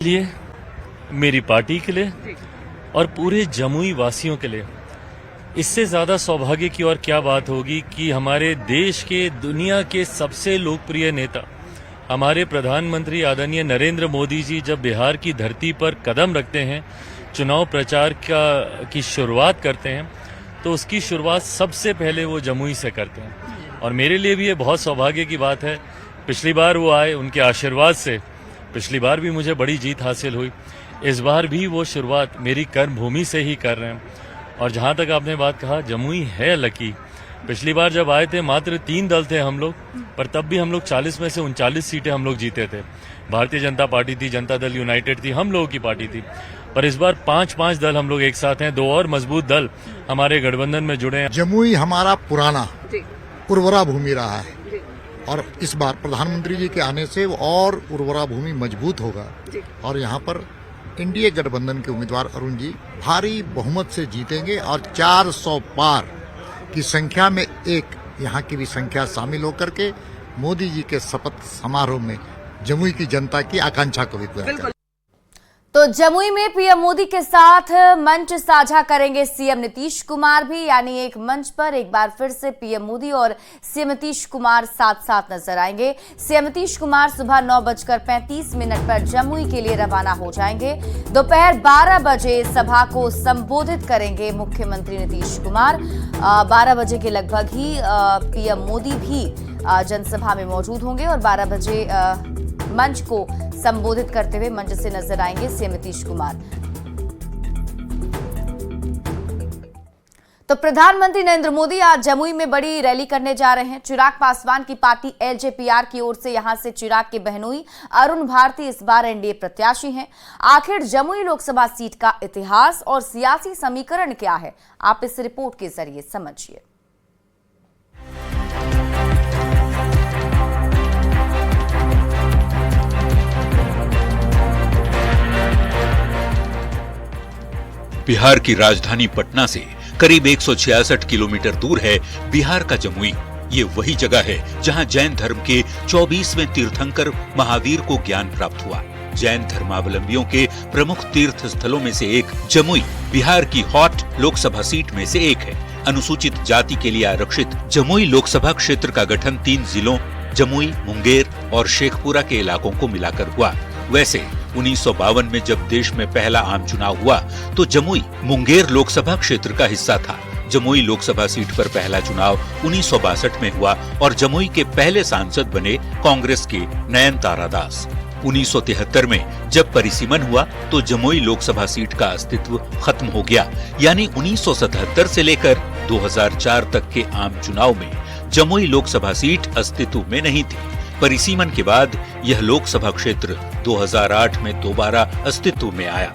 लिए, मेरी पार्टी के लिए और पूरे जमुई वासियों के लिए इससे ज्यादा सौभाग्य की और क्या बात होगी कि हमारे देश के, दुनिया के सबसे लोकप्रिय नेता हमारे प्रधानमंत्री आदरणीय नरेंद्र मोदी जी जब बिहार की धरती पर कदम रखते हैं, चुनाव प्रचार की शुरुआत करते हैं, तो उसकी शुरुआत सबसे पहले वो जमुई से करते हैं। और मेरे लिए भी ये बहुत सौभाग्य की बात है। पिछली बार वो आए, उनके आशीर्वाद से पिछली बार भी मुझे बड़ी जीत हासिल हुई। इस बार भी वो शुरुआत मेरी कर्मभूमि से ही कर रहे हैं। और जहां तक आपने बात कहा, जमुई है लकी। पिछली बार जब आए थे मात्र 3 दल थे हम लोग, पर तब भी हम लोग 40 में से 39 सीटें हम लोग जीते थे। भारतीय जनता पार्टी थी, जनता दल यूनाइटेड थी, हम लोगों की पार्टी थी। पर इस बार 5-5 दल हम लोग एक साथ हैं, 2 और मजबूत दल हमारे गठबंधन में जुड़े हैं। जमुई हमारा पुराना उर्वरा भूमि रहा है और इस बार प्रधानमंत्री जी के आने से और उर्वरा भूमि मजबूत होगा और यहाँ पर एनडीए गठबंधन के उम्मीदवार अरुण जी भारी बहुमत से जीतेंगे और 400 पार की संख्या में एक यहाँ की भी संख्या शामिल होकर के मोदी जी के शपथ समारोह में जमुई की जनता की आकांक्षा को भी पूरा करेंगे। तो जमुई में पीएम मोदी के साथ मंच साझा करेंगे सीएम नीतीश कुमार भी, यानी एक मंच पर एक बार फिर से पीएम मोदी और सीएम नीतीश कुमार साथ साथ नजर आएंगे। सीएम नीतीश कुमार सुबह 9:35 पर जमुई के लिए रवाना हो जाएंगे। दोपहर 12 बजे सभा को संबोधित करेंगे मुख्यमंत्री नीतीश कुमार। 12 बजे के लगभग ही पीएम मोदी भी जनसभा में मौजूद होंगे और 12 बजे मंच को संबोधित करते हुए मंच से नजर आएंगे सीएम नीतीश कुमार। तो प्रधानमंत्री नरेंद्र मोदी आज जमुई में बड़ी रैली करने जा रहे हैं। चिराग पासवान की पार्टी एलजेपीआर की ओर से यहां से चिराग के बहनोई अरुण भारती इस बार एनडीए प्रत्याशी हैं। आखिर जमुई लोकसभा सीट का इतिहास और सियासी समीकरण क्या है, आप इस रिपोर्ट के जरिए समझिए। बिहार की राजधानी पटना से करीब 166 किलोमीटर दूर है बिहार का जमुई। ये वही जगह है जहां जैन धर्म के 24वें तीर्थंकर महावीर को ज्ञान प्राप्त हुआ। जैन धर्मावलंबियों के प्रमुख तीर्थ स्थलों में से एक जमुई बिहार की हॉट लोकसभा सीट में से एक है। अनुसूचित जाति के लिए आरक्षित जमुई लोकसभा क्षेत्र का गठन 3 जिलों जमुई, मुंगेर और शेखपुरा के इलाकों को मिलाकर हुआ। वैसे 1952 में जब देश में पहला आम चुनाव हुआ तो जमुई मुंगेर लोकसभा क्षेत्र का हिस्सा था। जमुई लोकसभा सीट पर पहला चुनाव 1962 में हुआ और जमुई के पहले सांसद बने कांग्रेस के नयन तारा दास। 1973 में जब परिसीमन हुआ तो जमुई लोकसभा सीट का अस्तित्व खत्म हो गया, यानी 1977 से लेकर 2004 तक के आम चुनाव में जमुई लोकसभा सीट अस्तित्व में नहीं थी। परिसीमन के बाद यह लोकसभा क्षेत्र 2008 में दोबारा अस्तित्व में आया।